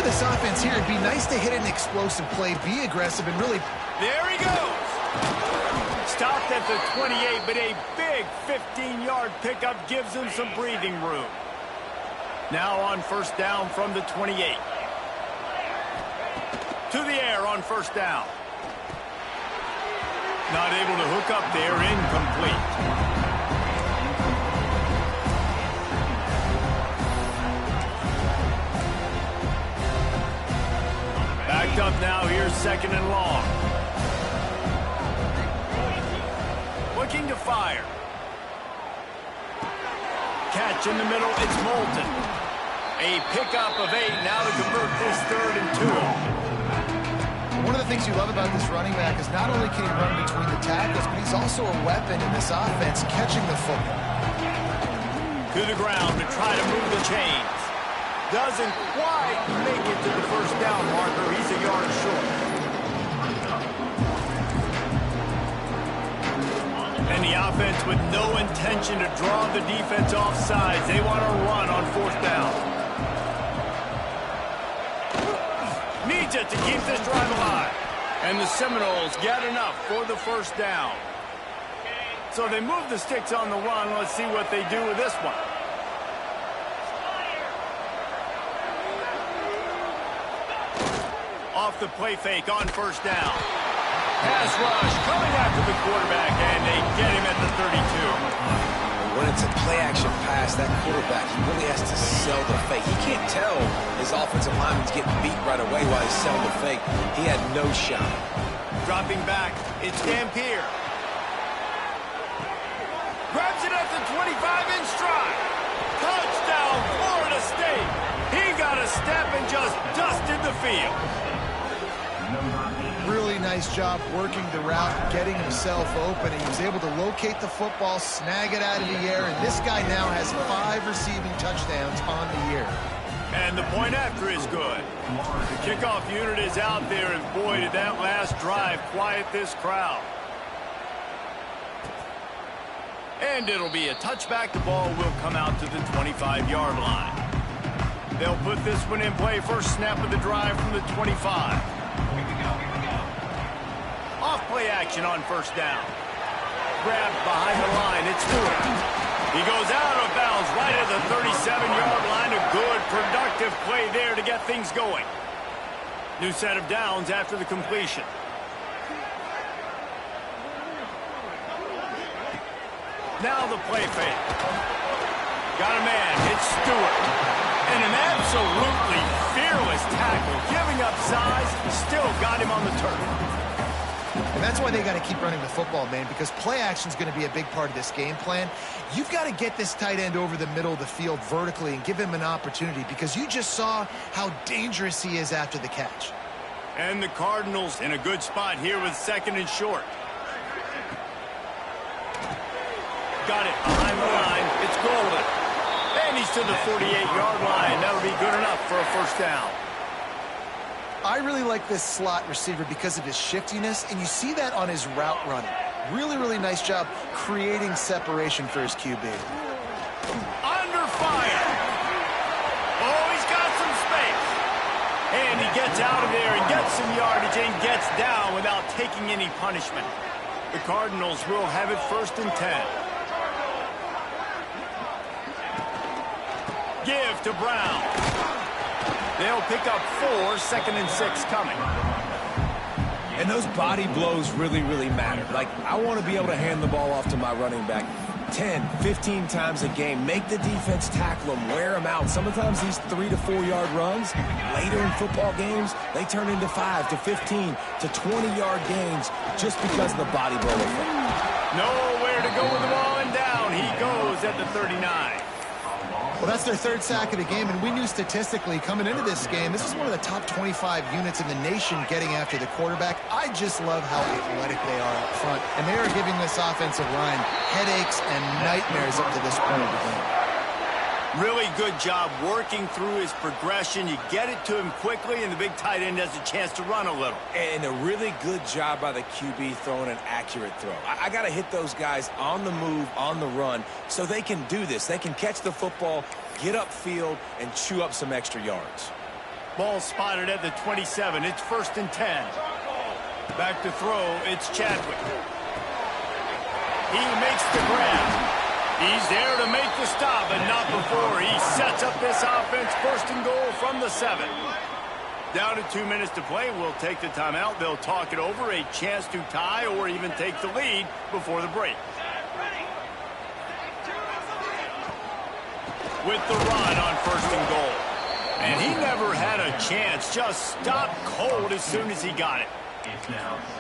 this offense here, it'd be nice to hit an explosive play, be aggressive, and really... There he goes. Stopped at the 28, but a big 15-yard pickup gives him some breathing room. Now on first down from the 28. To the air on first down. Not able to hook up there, incomplete. Backed up now, here's second and long. Looking to fire. Catch in the middle, it's Moulton. A pickup of 8 now to convert this 3rd and 2. One of the things you love about this running back is not only can he run between the tackles, but he's also a weapon in this offense, catching the football. To the ground to try to move the chains. Doesn't quite make it to the first down marker. He's a yard short. And the offense with no intention to draw the defense off sides. They want to run on fourth down. Needs it to keep this drive alive. And the Seminoles get enough for the first down. So they move the sticks on the run. Let's see what they do with this one. Off the play fake on first down. Pass rush coming after the quarterback, and they get him at the 32. When it's a play-action pass, that quarterback, he really has to sell the fake. He can't tell his offensive lineman's getting beat right away while he's selling the fake. He had no shot. Dropping back, it's Dampier. Grabs it at the 25 in stride. Touchdown, Florida State. He got a step and just dusted the field. Really nice job working the route, getting himself open, and he was able to locate the football, snag it out of the air, and this guy now has 5 receiving touchdowns on the year. And the point after is good. The kickoff unit is out there, and boy, did that last drive quiet this crowd. And it'll be a touchback. The ball will come out to the 25-yard line. They'll put this one in play. First snap of the drive from the 25. Off play action on first down. Grabbed behind the line. It's Stewart. He goes out of bounds right at the 37-yard line. A good, productive play there to get things going. New set of downs after the completion. Now the play fake. Got a man. It's Stewart. And an absolutely fearless tackle. Giving up size. Still got him on the turf. And that's why they got to keep running the football, man, because play action is going to be a big part of this game plan. You've got to get this tight end over the middle of the field vertically and give him an opportunity, because you just saw how dangerous he is after the catch. And the Cardinals in a good spot here with second and short. Got it behind the line. It's Golden. And he's to the 48-yard line. That'll be good enough for a first down. I really like this slot receiver because of his shiftiness, and you see that on his route running. Really, really nice job creating separation for his QB. Under fire. Oh, he's got some space. And he gets out of there and gets some yardage and gets down without taking any punishment. The Cardinals will have it first and 10. Give to Brown. They'll pick up 4, second and 6 coming. And those body blows really, really matter. Like, I want to be able to hand the ball off to my running back 10, 15 times a game. Make the defense tackle him, wear him out. Sometimes these 3 to 4 yard runs, later in football games, they turn into 5 to 15 to 20-yard gains just because of the body blow effect. Nowhere to go with the ball, and down he goes at the 39. Well, that's their 3rd sack of the game, and we knew statistically coming into this game, this is one of the top 25 units in the nation getting after the quarterback. I just love how athletic they are up front, and they are giving this offensive line headaches and nightmares up to this point of the game. Really good job working through his progression. You get it to him quickly, and the big tight end has a chance to run a little. And a really good job by the QB throwing an accurate throw. I got to hit those guys on the move, on the run, so they can do this. They can catch the football, get upfield, and chew up some extra yards. Ball spotted at the 27. It's 1st and 10. Back to throw. It's Chadwick. He makes the grab. He's there to make the stop, but not before. He sets up this offense. 1st and goal from the 7. Down to 2 minutes to play. We'll take the timeout. They'll talk it over. A chance to tie or even take the lead before the break. With the run on 1st and goal. And he never had a chance. Just stopped cold as soon as he got it.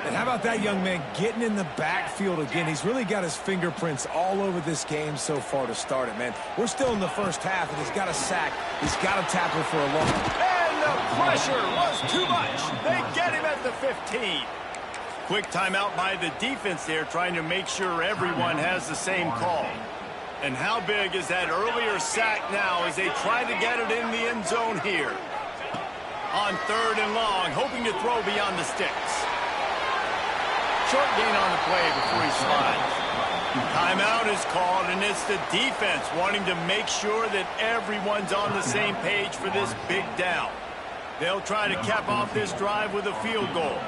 And how about that young man getting in the backfield again? He's really got his fingerprints all over this game so far to start it, man. We're still in the first half, and he's got a sack. He's got a tackle for a long. And the pressure was too much. They get him at the 15. Quick timeout by the defense there, trying to make sure everyone has the same call. And how big is that earlier sack now as they try to get it in the end zone here? On 3rd and long, hoping to throw beyond the sticks. Short gain on the play before he slides. Timeout is called, and it's the defense wanting to make sure that everyone's on the same page for this big down. They'll try to cap off this drive with a field goal.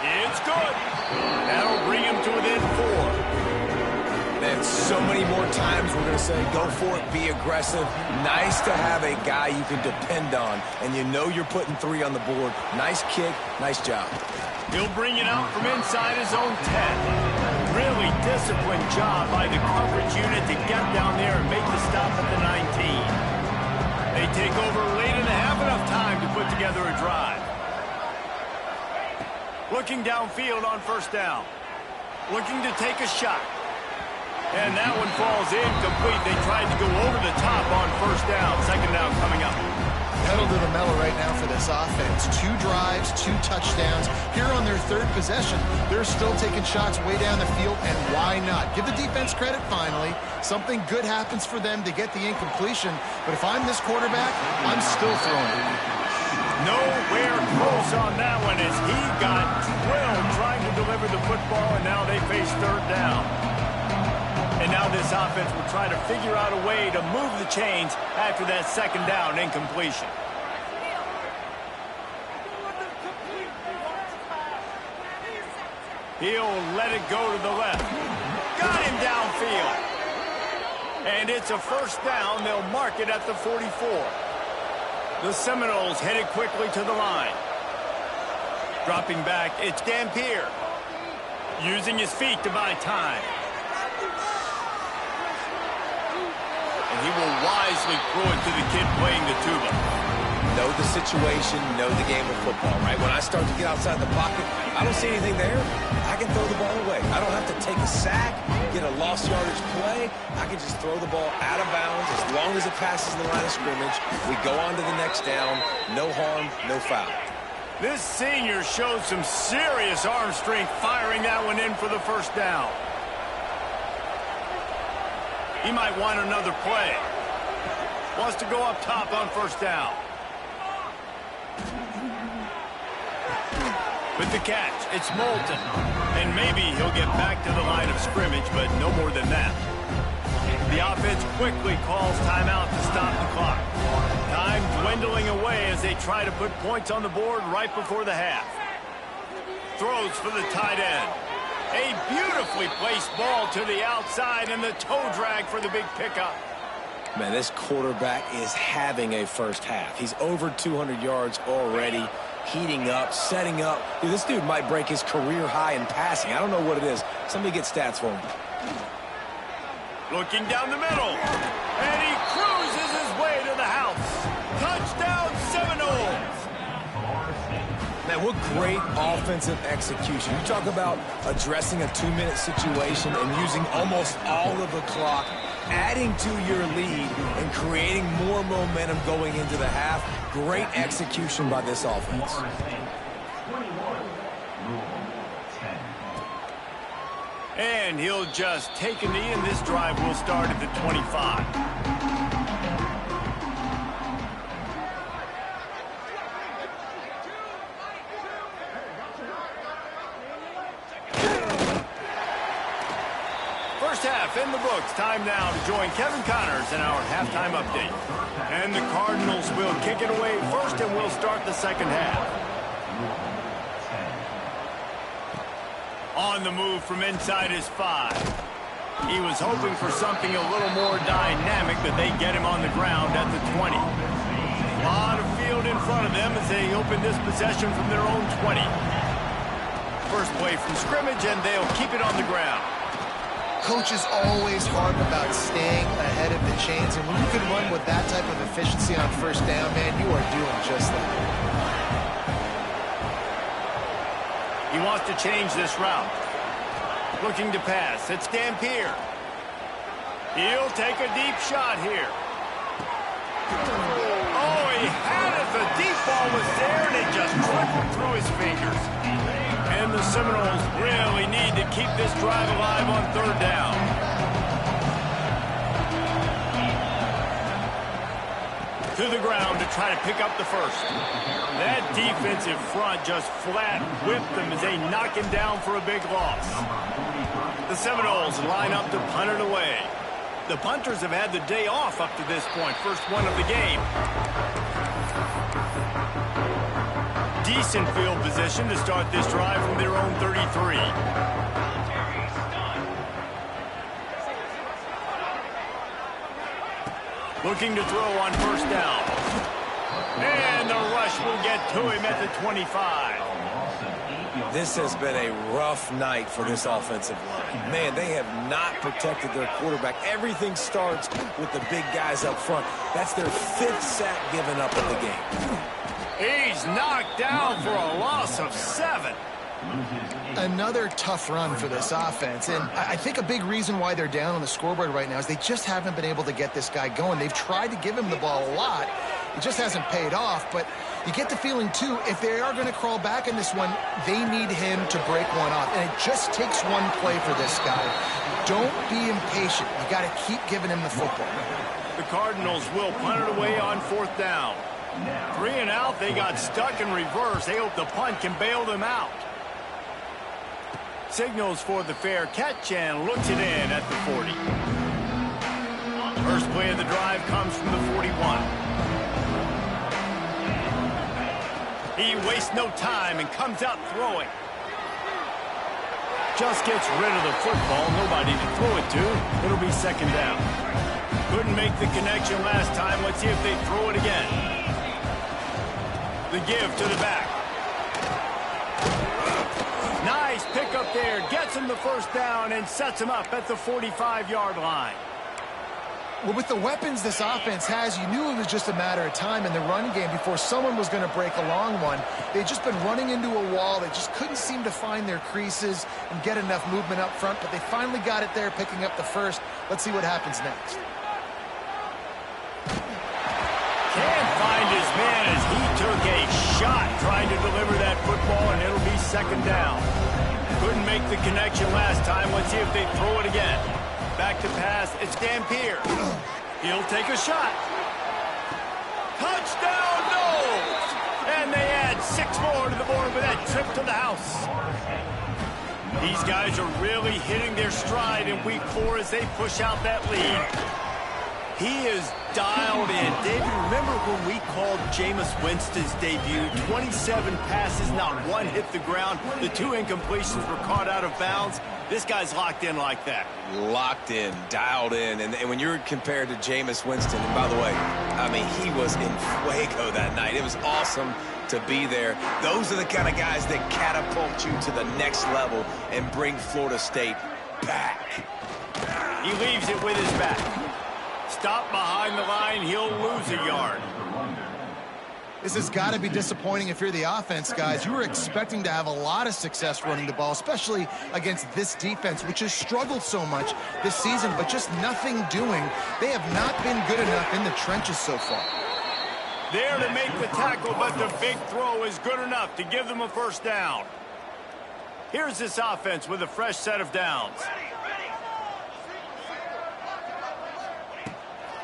It's good. That'll bring him to within 4. And so many more times we're going to say, go for it, be aggressive. Nice to have a guy you can depend on, and you know you're putting 3 on the board. Nice kick, nice job. He'll bring it out from inside his own 10. Really disciplined job by the coverage unit to get down there and make the stop at the 19. They take over late in the half, enough time to put together a drive. Looking downfield on 1st down. Looking to take a shot. And that one falls incomplete. They tried to go over the top on 1st down. 2nd down coming up. Pedal to the metal right now for this offense. 2 drives, 2 touchdowns. Here on their 3rd possession, they're still taking shots way down the field, and why not? Give the defense credit finally. Something good happens for them to get the incompletion, but if I'm this quarterback, I'm still throwing it. Nowhere close on that one as he got drilled trying to deliver the football, and now they face 3rd down. And now this offense will try to figure out a way to move the chains after that 2nd down incompletion. He'll let it go to the left. Got him downfield. And it's a 1st down. They'll mark it at the 44. The Seminoles headed quickly to the line. Dropping back, it's Dampier. Using his feet to buy time. And he will wisely throw it to the kid playing the tuba. Know the situation, know the game of football, right? When I start to get outside the pocket, I don't see anything there. I can throw the ball away. I don't have to take a sack, get a lost yardage play. I can just throw the ball out of bounds as long as it passes the line of scrimmage. We go on to the next down. No harm, no foul. This senior showed some serious arm strength firing that one in for the 1st down. He might want another play. Wants to go up top on 1st down. With the catch, it's Moulton. And maybe he'll get back to the line of scrimmage, but no more than that. The offense quickly calls timeout to stop the clock. Time dwindling away as they try to put points on the board right before the half. Throws for the tight end. A beautifully placed ball to the outside and the toe drag for the big pickup. Man, this quarterback is having a 1st half. He's over 200 yards already, heating up, setting up. Dude, this dude might break his career high in passing. I don't know what it is. Somebody get stats for him. Looking down the middle. And he cruises his way to the house. Touchdown Seminoles. Man, what great offensive execution. You talk about addressing a 2-minute situation and using almost all of the clock, adding to your lead and creating more momentum going into the half. Great execution by this offense. And he'll just take a knee, and this drive will start at the 25. First half in the books. it's time now to join Kevin Connors in our halftime update. And the Cardinals will kick it away first, and we'll start the second half. On the move from inside his 5. He was hoping for something a little more dynamic, but they get him on the ground at the 20. A lot of field in front of them as they open this possession from their own 20. First play from scrimmage, and they'll keep it on the ground. Coaches always harp about staying ahead of the chains, and when you can run with that type of efficiency on first down, man, you are doing just that. He wants to change this route. Looking to pass. It's Dampier. He'll take a deep shot here. Oh, he had it. The deep ball was there, and it just trickled through his fingers. And the Seminoles really need to keep this drive alive on third down. To the ground to try to pick up the first. That defensive front just flat whipped them as they knock him down for a big loss. The Seminoles line up to punt it away. The punters have had the day off up to this point. First one of the game. Decent field position to start this drive from their own 33. Looking to throw on first down. And the rush will get to him at the 25. This has been a rough night for this offensive line. Man, they have not protected their quarterback. Everything starts with the big guys up front. That's their 5th sack given up in the game. He's knocked down for a loss of 7. Another tough run for this offense, and I think a big reason why they're down on the scoreboard right now is they just haven't been able to get this guy going. They've tried to give him the ball a lot. It just hasn't paid off, but you get the feeling, too, if they are going to crawl back in this one, they need him to break one off, and it just takes one play for this guy. Don't be impatient. You got to keep giving him the football. The Cardinals will punt it away on fourth down. 3 and out, they got stuck in reverse. They hope the punt can bail them out. Signals for the fair catch and looks it in at the 40. First play of the drive comes from the 41. He wastes no time and comes out throwing. Just gets rid of the football. Nobody to throw it to. It'll be second down. Couldn't make the connection last time. Let's see if they throw it again. The give to the back. Nice pickup there. Gets him the first down and sets him up at the 45-yard line. Well, with the weapons this offense has, you knew it was just a matter of time in the run game before someone was going to break a long one. They'd just been running into a wall. They just couldn't seem to find their creases and get enough movement up front, but they finally got it there, picking up the first. Let's see what happens next. Can't find his man as he took a shot trying to deliver that football, and it'll be second down. Couldn't make the connection last time. Let's see if they throw it again. Back to pass. It's Dampier. He'll take a shot. Touchdown, no! And they add 6 more to the board with that trip to the house. These guys are really hitting their stride in week 4 as they push out that lead. He is dialed in. David, remember when we called Jameis Winston's debut? 27 passes, not one hit the ground. The 2 incompletions were caught out of bounds. This guy's locked in like that. Locked in, dialed in. And when you're compared to Jameis Winston, and by the way, I mean, he was in fuego that night. It was awesome to be there. Those are the kind of guys that catapult you to the next level and bring Florida State back. He leaves it with his back. Stop behind the line, he'll lose a yard. This has got to be disappointing if you're the offense, guys. You were expecting to have a lot of success running the ball, especially against this defense, which has struggled so much this season, but just nothing doing. They have not been good enough in the trenches so far. There to make the tackle, but the big throw is good enough to give them a first down. Here's this offense with a fresh set of downs.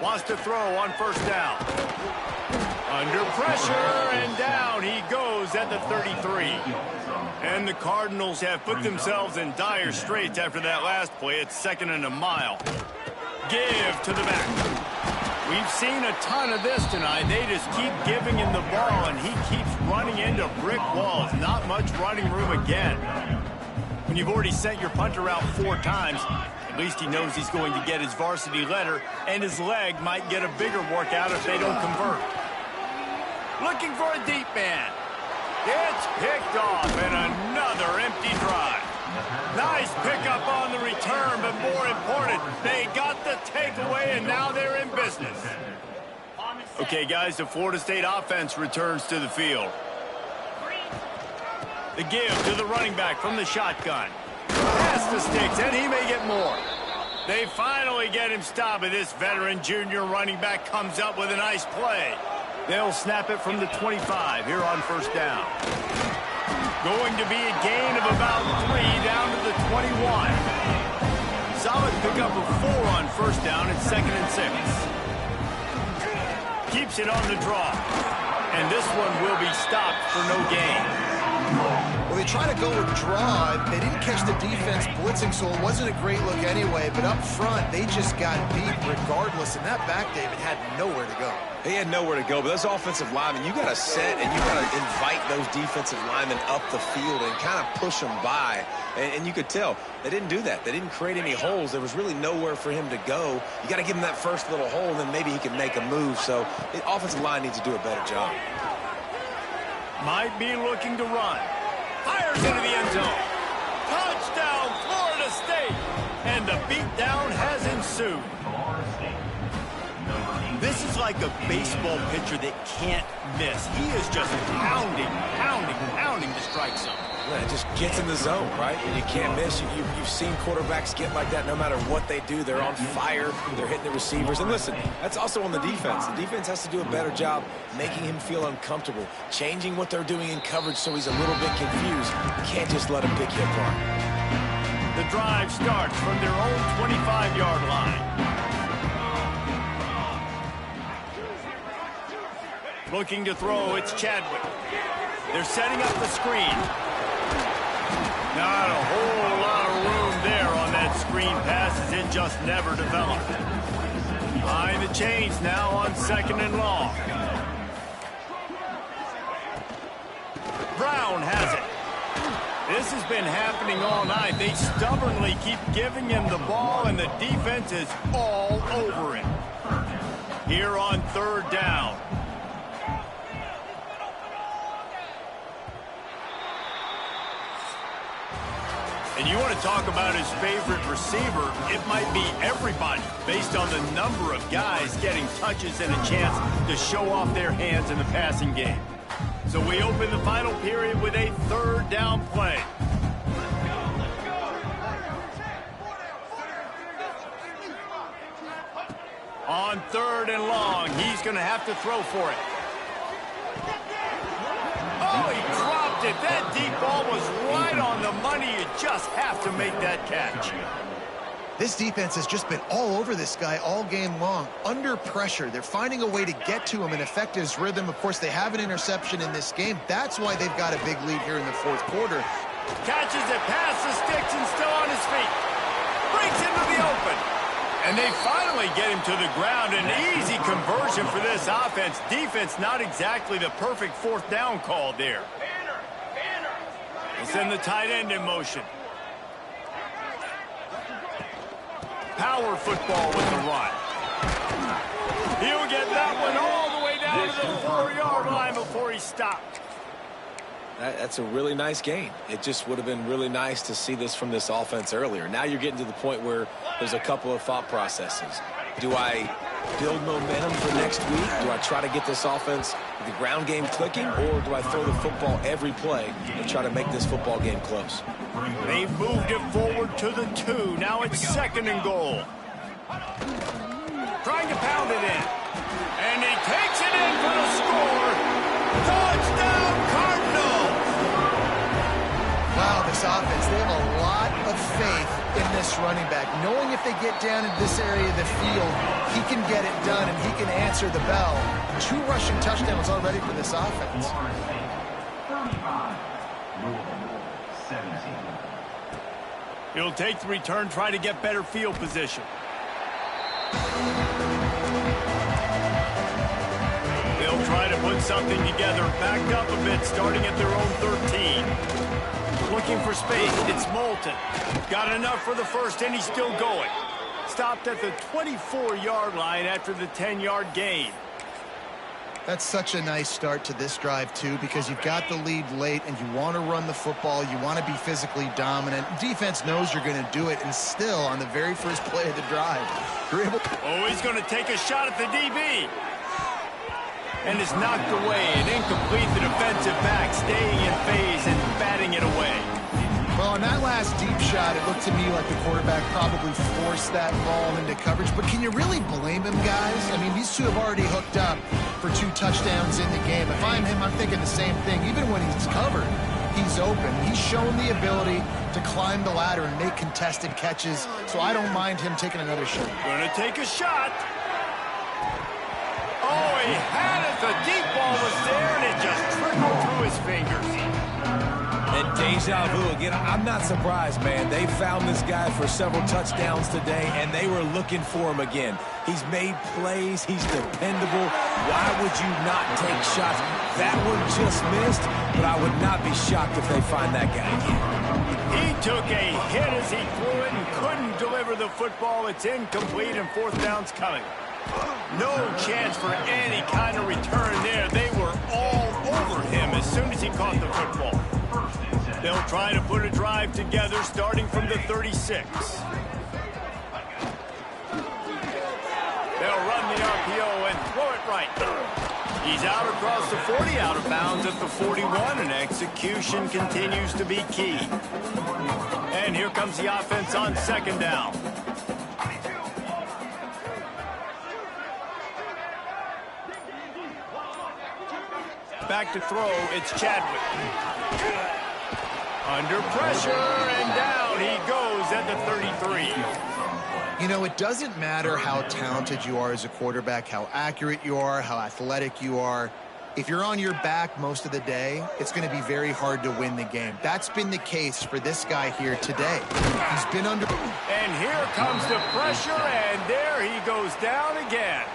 Wants to throw on first down. Under pressure, and down he goes at the 33. And the Cardinals have put themselves in dire straits after that last play. It's 2nd and a mile. Give to the back. We've seen a ton of this tonight. They just keep giving him the ball, and he keeps running into brick walls. Not much running room again. When you've already sent your punter out 4 times, at least he knows he's going to get his varsity letter, and his leg might get a bigger workout if they don't convert. Looking for a deep man. It's picked off, and another empty drive. Nice pickup on the return, but more important, they got the takeaway, and now they're in business. Okay, guys, the Florida State offense returns to the field. The give to the running back from the shotgun. Pass the sticks, and he may get more. They finally get him stopped, and this veteran junior running back comes up with a nice play. They'll snap it from the 25 here on first down. Going to be a gain of about 3 down to the 21. Solid pickup of 4 on first down at 2nd and 6. Keeps it on the draw. And this one will be stopped for no gain. Well, they try to go with draw. They didn't catch the defense blitzing, so it wasn't a great look anyway. But up front, they just got beat regardless. And that back, David, had nowhere to go. He had nowhere to go, but those offensive linemen, you got to set and you got to invite those defensive linemen up the field and kind of push them by. And you could tell they didn't do that. They didn't create any holes. There was really nowhere for him to go. You got to give him that first little hole, and then maybe he can make a move. So the offensive line needs to do a better job. Might be looking to run. Fires into the end zone. Touchdown, Florida State. And the beatdown has ensued. This is like a baseball pitcher that can't miss. He is just pounding the strike zone. Yeah, it just gets in the zone, right? And you can't miss. You've seen quarterbacks get like that no matter what they do. They're on fire. They're hitting the receivers. And listen, that's also on the defense. The defense has to do a better job making him feel uncomfortable, changing what they're doing in coverage so he's a little bit confused. You can't just let him pick you apart. The drive starts from their own 25-yard line. Looking to throw, it's Chadwick. They're setting up the screen. Not a whole lot of room there on that screen pass as it just never developed. Behind the chains now on 2nd and long. Brown has it. This has been happening all night. They stubbornly keep giving him the ball, and the defense is all over it. Here on 3rd down. And you want to talk about his favorite receiver, it might be everybody based on the number of guys getting touches and a chance to show off their hands in the passing game. So we open the final period with a 3rd down play. On 3rd and long, he's going to have to throw for it. Oh, he dropped it. That deep ball was right on the money. You just have to make that catch. This defense has just been all over this guy all game long. Under pressure, they're finding a way to get to him and affect his rhythm. Of course, they have an interception in this game. That's why they've got a big lead here in the 4th quarter. Catches it past the sticks and still on his feet. Breaks into the open. And they finally get him to the ground. An easy conversion for this offense. Defense not exactly the perfect 4th down call there. They send the tight end in motion. Power football with the run. He'll get that one all the way down to the 4-yard line before he stopped. That's a really nice gain. It just would have been really nice to see this from this offense earlier. Now you're getting to the point where there's a couple of thought processes. Do I build momentum for next week? Do I try to get this offense, the ground game clicking, or do I throw the football every play and try to make this football game close? They've moved it forward to the 2. Now it's 2nd and goal. Trying to pound it in. And he takes it in for the score. Touchdown, Cardinals! Wow, this offense, they have a lot of faith in this running back. Knowing if they get down in this area of the field, he can get it done and he can answer the bell. 2 rushing touchdowns already for this offense. He'll take the return, try to get better field position. try to put something together, backed up a bit, starting at their own 13. Looking for space, it's Moulton. Got enough for the first, and he's still going. Stopped at the 24-yard line after the 10-yard gain. That's such a nice start to this drive, too, because you've got the lead late and you want to run the football. You want to be physically dominant. Defense knows you're going to do it, and still, on the very first play of the drive, you're able to... Oh, he's going to take a shot at the DB. And it's knocked away and incomplete. The defensive back staying in phase and batting it away. Well, on that last deep shot, it looked to me like the quarterback probably forced that ball into coverage. But can you really blame him, guys? I mean, these two have already hooked up for 2 touchdowns in the game. If I'm him, I'm thinking the same thing. Even when he's covered, he's open. He's shown the ability to climb the ladder and make contested catches. So I don't mind him taking another shot. Going to take a shot. Oh, he had it. The deep ball was there, and it just trickled through his fingers. And deja vu again. I'm not surprised, man. They found this guy for several touchdowns today, and they were looking for him again. He's made plays. He's dependable. Why would you not take shots? That one just missed, but I would not be shocked if they find that guy again. He took a hit as he threw it and couldn't deliver the football. It's incomplete, and 4th down's coming. No chance for any kind of return there. They were all over him as soon as he caught the football. They'll try to put a drive together starting from the 36. They'll run the RPO and throw it right. He's out across the 40, out of bounds at the 41, and execution continues to be key. And here comes the offense on 2nd down. Back to throw, it's Chadwick. Under pressure, and down he goes at the 33. You know, it doesn't matter how talented you are as a quarterback, how accurate you are, how athletic you are. If you're on your back most of the day, it's going to be very hard to win the game. That's been the case for this guy here today. He's been under... And here comes the pressure, and there he goes down again.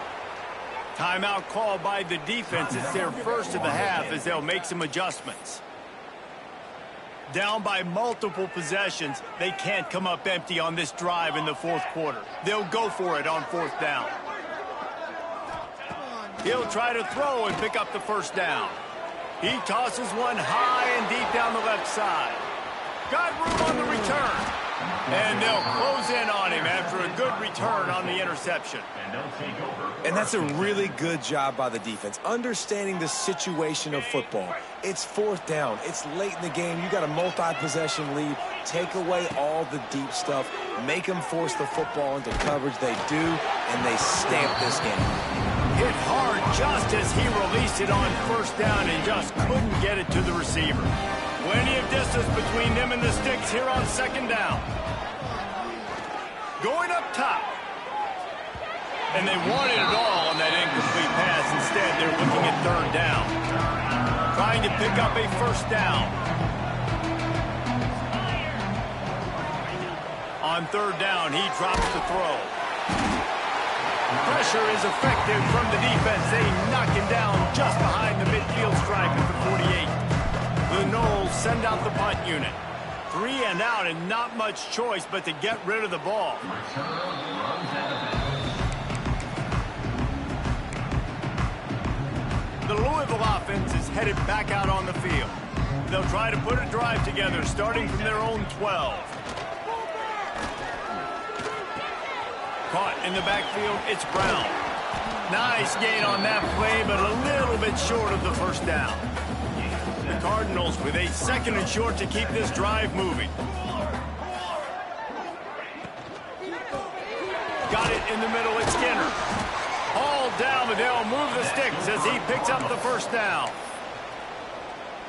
Timeout called by the defense. It's their first of the half as they'll make some adjustments. Down by multiple possessions, they can't come up empty on this drive in the 4th quarter. They'll go for it on 4th down. He'll try to throw and pick up the 1st down. He tosses one high and deep down the left side. Got room on the return. And they'll close in on him after a good return on the interception. And that's a really good job by the defense, understanding the situation of football. It's 4th down. It's late in the game. You got a multi-possession lead. Take away all the deep stuff. Make them force the football into coverage. They do, and they stamp this game. Hit hard just as he released it on 1st down and just couldn't get it to the receiver. Plenty of distance between them and the sticks here on 2nd down. Going up top. And they wanted it all on that incomplete pass. Instead, they're looking at 3rd down. Trying to pick up a 1st down. On 3rd down, he drops the throw. Pressure is effective from the defense. They knock him down just behind the midfield stripe at the 48. The Noles send out the punt unit. 3 and out, and not much choice but to get rid of the ball. The Louisville offense is headed back out on the field. They'll try to put a drive together starting from their own 12. Caught in the backfield, it's Brown. Nice gain on that play, but a little bit short of the 1st down. The Cardinals with a 2nd and short to keep this drive moving. Got it in the middle, it's Skinner. Hauled down, but they'll move the sticks as he picks up the 1st down.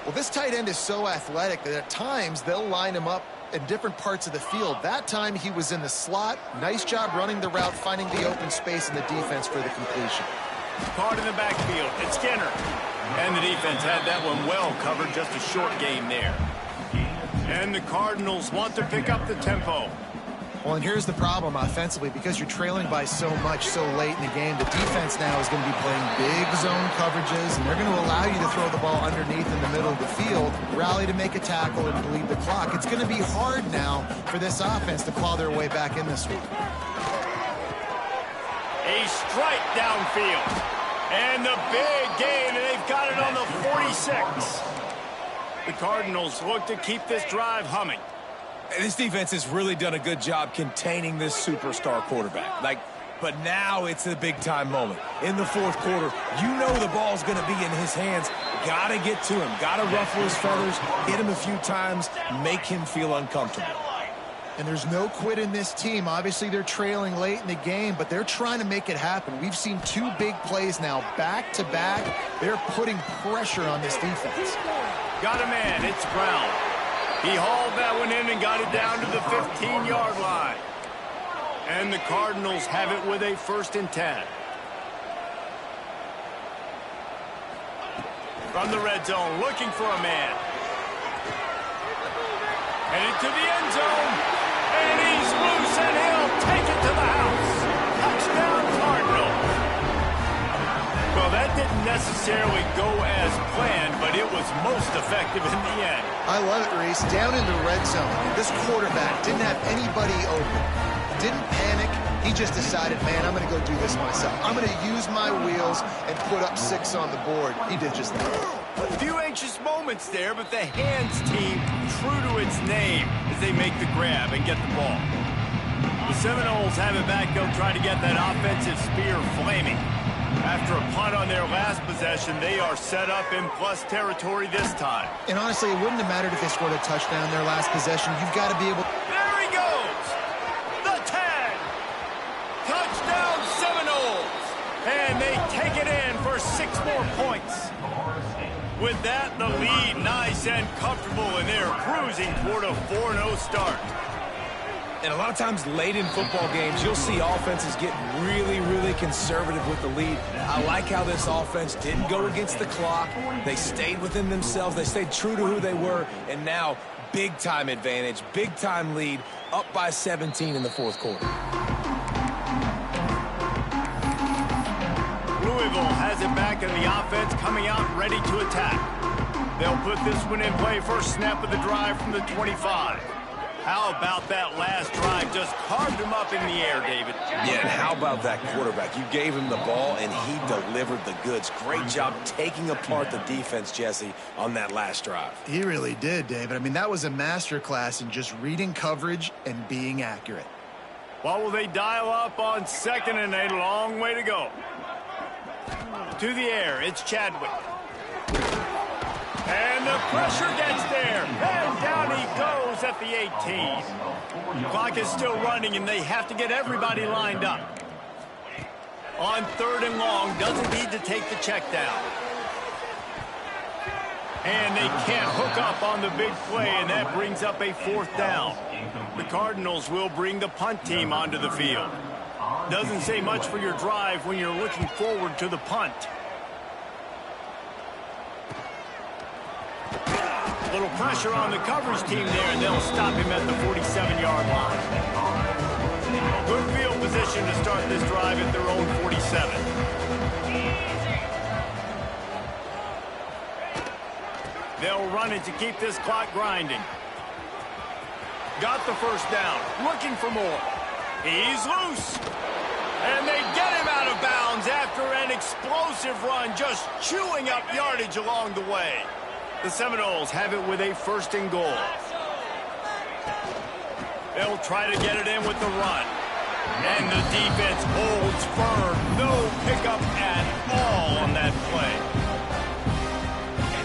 Well, this tight end is so athletic that at times they'll line him up in different parts of the field. That time he was in the slot. Nice job running the route, finding the open space in the defense for the completion. Caught in the backfield, it's Skinner. And the defense had that one well covered, just a short gain there. And the Cardinals want to pick up the tempo. Well, and here's the problem offensively. Because you're trailing by so much so late in the game, the defense now is going to be playing big zone coverages, and they're going to allow you to throw the ball underneath in the middle of the field, rally to make a tackle, and bleed the clock. It's going to be hard now for this offense to claw their way back in this one. A strike downfield. And the big gain, and they've got it on the 46. The Cardinals look to keep this drive humming. This defense has really done a good job containing this superstar quarterback. But now it's a big-time moment. In the fourth quarter, you know the ball's going to be in his hands. Got to get to him. Got to ruffle his feathers, hit him a few times, make him feel uncomfortable. And there's no quit in this team. Obviously, they're trailing late in the game, but they're trying to make it happen. We've seen two big plays now, back-to-back. They're putting pressure on this defense. Got a man. It's Brown. He hauled that one in and got it down to the 15-yard line. And the Cardinals have it with a 1st and 10. From the red zone, looking for a man. Headed to the end zone. And he's loose, and he'll take it to the house. Touchdown, Cardinals. Well, that didn't necessarily go as planned, but it was most effective in the end. I love it, Reese. Down in the red zone, this quarterback didn't have anybody open. Didn't panic. He just decided, man, I'm going to go do this myself. I'm going to use my wheels and put up 6 on the board. He did just that. A few anxious moments there, but the hands team, true to its name, as they make the grab and get the ball. The Seminoles have it back. They'll try to get that offensive spear flaming. After a punt on their last possession, they are set up in plus territory this time. And honestly, it wouldn't have mattered if they scored a touchdown their last possession. You've got to be able... There he goes! The tag! Touchdown Seminoles! And they take it in for 6 more points. With that, the lead nice and comfortable, and they're cruising toward a 4-0 start. And a lot of times late in football games, you'll see offenses get really, really conservative with the lead. I like how this offense didn't go against the clock. They stayed within themselves. They stayed true to who they were. And now, big-time advantage, big-time lead, up by 17 in the fourth quarter. Louisville has it back, and the offense coming out ready to attack. They'll put this one in play. First snap of the drive from the 25. How about that last drive? Just carved him up in the air, David. Yeah, and how about that quarterback? You gave him the ball, and he delivered the goods. Great job taking apart the defense, Jesse, on that last drive. He really did, David. I mean, that was a masterclass in just reading coverage and being accurate. What will they dial up on 2nd and a long way to go? To the air, it's Chadwick. And the pressure gets there. And down he goes at the 18. The clock is still running, and they have to get everybody lined up. On 3rd and long, doesn't need to take the check down. And they can't hook up on the big play, and that brings up a 4th down. The Cardinals will bring the punt team onto the field. Doesn't say much for your drive when you're looking forward to the punt. A little pressure on the coverage team there, and they'll stop him at the 47-yard line. Good field position to start this drive at their own 47. They'll run it to keep this clock grinding. Got the 1st down, looking for more. He's loose. And they get him out of bounds after an explosive run, just chewing up yardage along the way. The Seminoles have it with a 1st and goal. They'll try to get it in with the run. And the defense holds firm. No pickup at all on that play.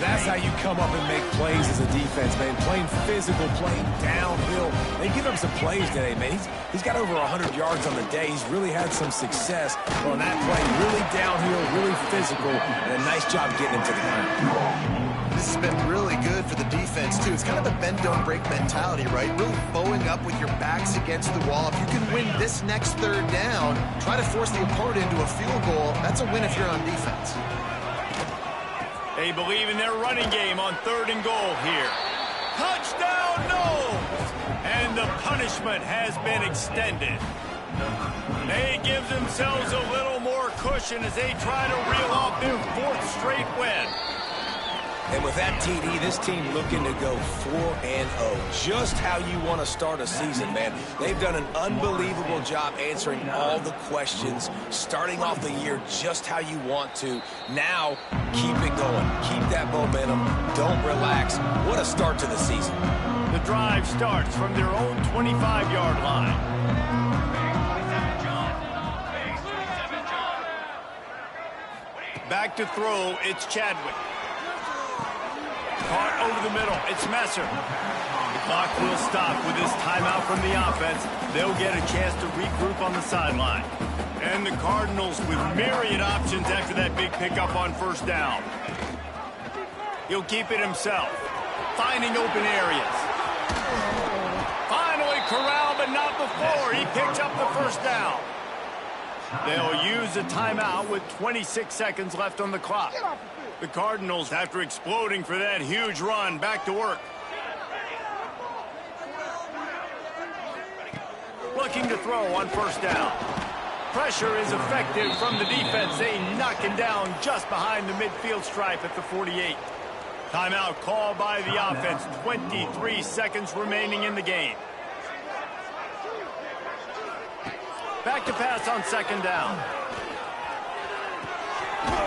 That's how you come up and make plays as a defense, man. Playing physical, playing downhill. They give him some plays today, man. He's got over 100 yards on the day. He's really had some success on that play. Really downhill, really physical, and a nice job getting him to the ground. This has been really good for the defense, too. It's kind of a bend-don't-break mentality, right? Really bowing up with your backs against the wall. If you can win this next 3rd down, try to force the opponent into a field goal. That's a win if you're on defense. They believe in their running game on 3rd and goal here. Touchdown, no! And the punishment has been extended. They give themselves a little more cushion as they try to reel off their 4th straight win. And with that TD, this team looking to go 4-0. Just how you want to start a season, man. They've done an unbelievable job answering all the questions, starting off the year just how you want to. Now, keep it going. Keep that momentum. Don't relax. What a start to the season. The drive starts from their own 25-yard line. Back to throw, it's Chadwick. Caught over the middle, it's Messer. The clock will stop with this timeout from the offense. They'll get a chance to regroup on the sideline. And the Cardinals with myriad options after that big pickup on 1st down. He'll keep it himself, finding open areas. Finally corralled, but not before. He picks up the 1st down. They'll use a timeout with 26 seconds left on the clock. The Cardinals, after exploding for that huge run, back to work. Looking to throw on 1st down. Pressure is effective from the defense. They knock him down just behind the midfield stripe at the 48. Timeout called by the offense. 23 seconds remaining in the game. Back to pass on 2nd down.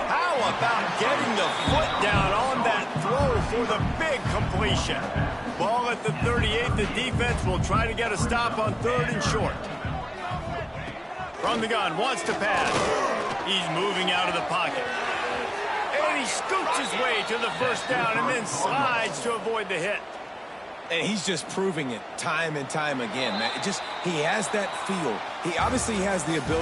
How about getting the foot down on that throw for the big completion? Ball at the 38. The defense will try to get a stop on 3rd and short. From the gun, wants to pass. He's moving out of the pocket. And he scoots his way to the 1st down and then slides to avoid the hit. And he's just proving it time and time again, man. He has that feel. He obviously has the ability